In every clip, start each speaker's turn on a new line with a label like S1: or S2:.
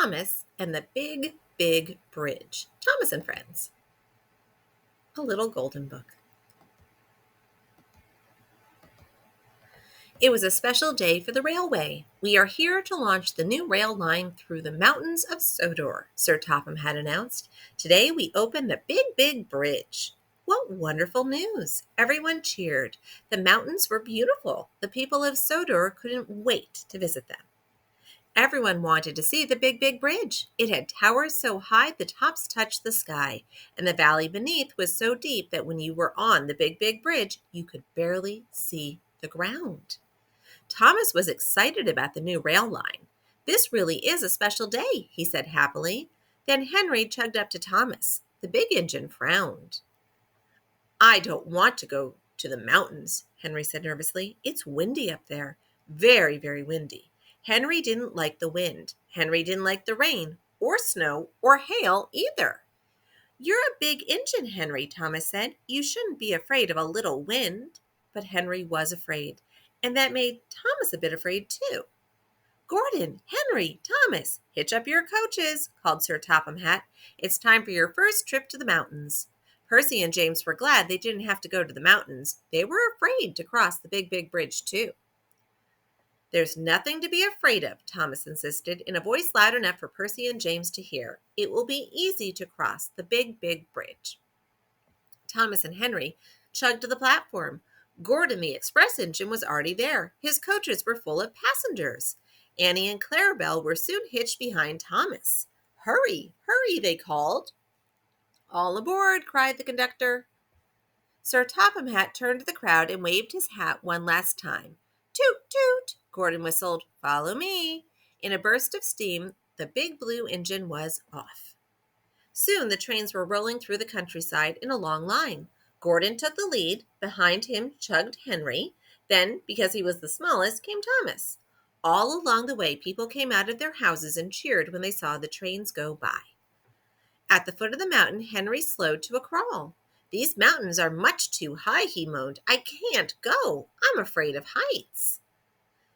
S1: Thomas and the Big, Big Bridge. Thomas and Friends. A Little Golden Book. It was a special day for the railway. We are here to launch the new rail line through the mountains of Sodor, Sir Topham had announced. Today we open the Big, Big Bridge. What wonderful news! Everyone cheered. The mountains were beautiful. The people of Sodor couldn't wait to visit them. Everyone wanted to see the Big, Big Bridge. It had towers so high the tops touched the sky, and the valley beneath was so deep that when you were on the Big, Big Bridge, you could barely see the ground. Thomas was excited about the new rail line. "This really is a special day," he said happily. Then Henry chugged up to Thomas. The big engine frowned. "I don't want to go to the mountains," Henry said nervously. "It's windy up there. Very, very windy." Henry didn't like the wind. Henry didn't like the rain, or snow, or hail either. "You're a big engine, Henry," Thomas said. "You shouldn't be afraid of a little wind." But Henry was afraid, and that made Thomas a bit afraid too. "Gordon, Henry, Thomas, hitch up your coaches," called Sir Topham Hatt. "It's time for your first trip to the mountains." Percy and James were glad they didn't have to go to the mountains. They were afraid to cross the Big, Big Bridge too. "There's nothing to be afraid of," Thomas insisted, in a voice loud enough for Percy and James to hear. "It will be easy to cross the Big, Big Bridge." Thomas and Henry chugged to the platform. Gordon, the express engine, was already there. His coaches were full of passengers. Annie and Clarabelle were soon hitched behind Thomas. "Hurry, hurry," they called. "All aboard," cried the conductor. Sir Topham Hatt turned to the crowd and waved his hat one last time. "Toot, toot," Gordon whistled. "Follow me." In a burst of steam, the big blue engine was off. Soon the trains were rolling through the countryside in a long line. Gordon took the lead. Behind him chugged Henry. Then, because he was the smallest, came Thomas. All along the way, people came out of their houses and cheered when they saw the trains go by. At the foot of the mountain, Henry slowed to a crawl. "These mountains are much too high," he moaned. "I can't go. I'm afraid of heights."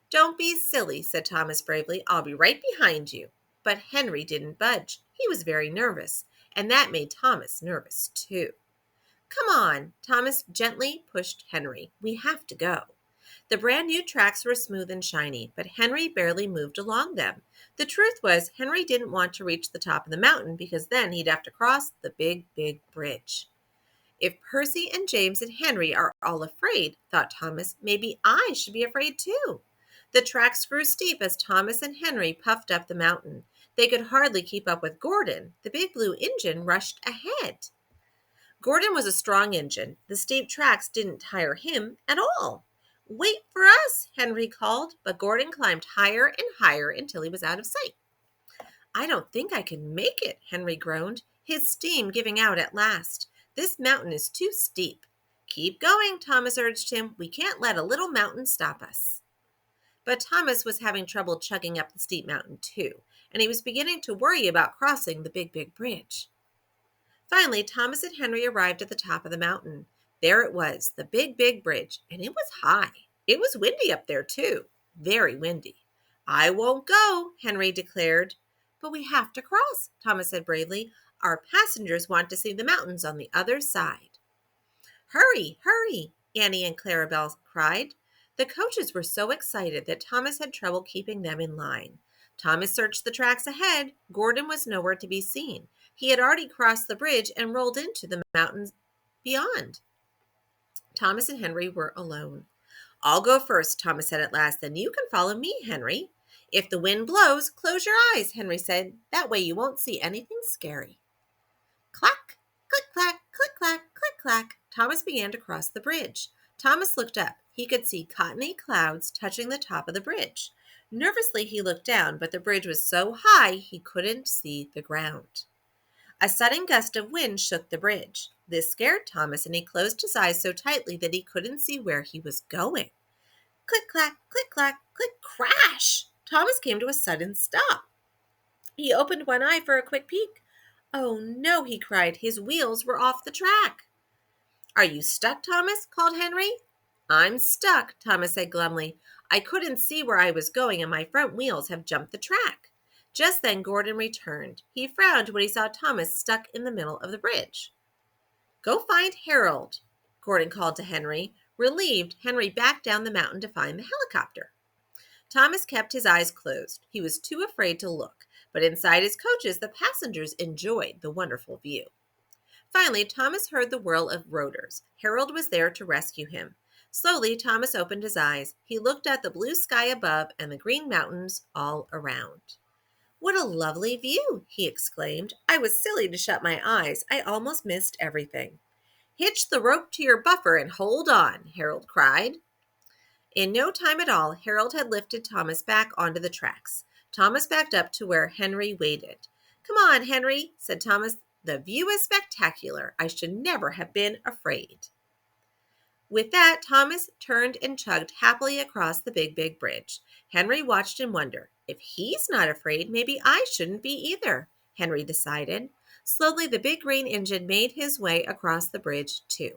S1: "Don't be silly," said Thomas bravely. "I'll be right behind you." But Henry didn't budge. He was very nervous, and that made Thomas nervous too. "Come on," Thomas gently pushed Henry. "We have to go." The brand new tracks were smooth and shiny, but Henry barely moved along them. The truth was, Henry didn't want to reach the top of the mountain because then he'd have to cross the Big, Big Bridge. "If Percy and James and Henry are all afraid," thought Thomas, "maybe I should be afraid too." The tracks grew steep as Thomas and Henry puffed up the mountain. They could hardly keep up with Gordon. The big blue engine rushed ahead. Gordon was a strong engine. The steep tracks didn't tire him at all. "Wait for us," Henry called, but Gordon climbed higher and higher until he was out of sight. "I don't think I can make it," Henry groaned, his steam giving out at last. "This mountain is too steep." "Keep going," Thomas urged him. "We can't let a little mountain stop us." But Thomas was having trouble chugging up the steep mountain too, and he was beginning to worry about crossing the Big, Big Bridge. Finally, Thomas and Henry arrived at the top of the mountain. There it was, the Big, Big Bridge, and it was high. It was windy up there, too. Very windy. "I won't go," Henry declared. "But we have to cross," Thomas said bravely. "Our passengers want to see the mountains on the other side." "Hurry, hurry," Annie and Clarabelle cried. The coaches were so excited that Thomas had trouble keeping them in line. Thomas searched the tracks ahead. Gordon was nowhere to be seen. He had already crossed the bridge and rolled into the mountains beyond. Thomas and Henry were alone. "I'll go first," Thomas said at last. "Then you can follow me, Henry." "If the wind blows, close your eyes," Henry said. "That way you won't see anything scary." Clack, click, clack, click, clack, click, clack. Thomas began to cross the bridge. Thomas looked up. He could see cottony clouds touching the top of the bridge. Nervously, he looked down, but the bridge was so high he couldn't see the ground. A sudden gust of wind shook the bridge. This scared Thomas, and he closed his eyes so tightly that he couldn't see where he was going. Click, clack, click, crash! Thomas came to a sudden stop. He opened one eye for a quick peek. "Oh, no," he cried. His wheels were off the track. "Are you stuck, Thomas?" called Henry. "I'm stuck," Thomas said glumly. "I couldn't see where I was going, and my front wheels have jumped the track." Just then Gordon returned. He frowned when he saw Thomas stuck in the middle of the bridge. Go find Harold, Gordon called to Henry. Relieved, Henry backed down the mountain to find the helicopter. Thomas kept his eyes closed. He was too afraid to look, but inside his coaches, the passengers enjoyed the wonderful view. Finally, Thomas heard the whirl of rotors. Harold was there to rescue him. Slowly, Thomas opened his eyes. He looked at the blue sky above and the green mountains all around. What a lovely view, he exclaimed. I was silly to shut my eyes. I almost missed everything. Hitch the rope to your buffer and hold on, Harold cried. In no time at all, Harold had lifted Thomas back onto the tracks. Thomas backed up to where Henry waited. Come on, Henry, said Thomas. The view is spectacular. I should never have been afraid. With that, Thomas turned and chugged happily across the big bridge. Henry watched in wonder. If he's not afraid, maybe I shouldn't be either, Henry decided. Slowly, the big green engine made his way across the bridge, too.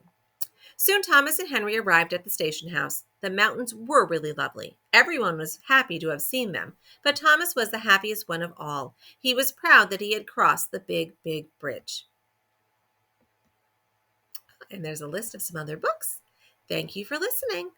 S1: Soon Thomas and Henry arrived at the station house. The mountains were really lovely. Everyone was happy to have seen them, but Thomas was the happiest one of all. He was proud that he had crossed the big bridge. And there's a list of some other books. Thank you for listening.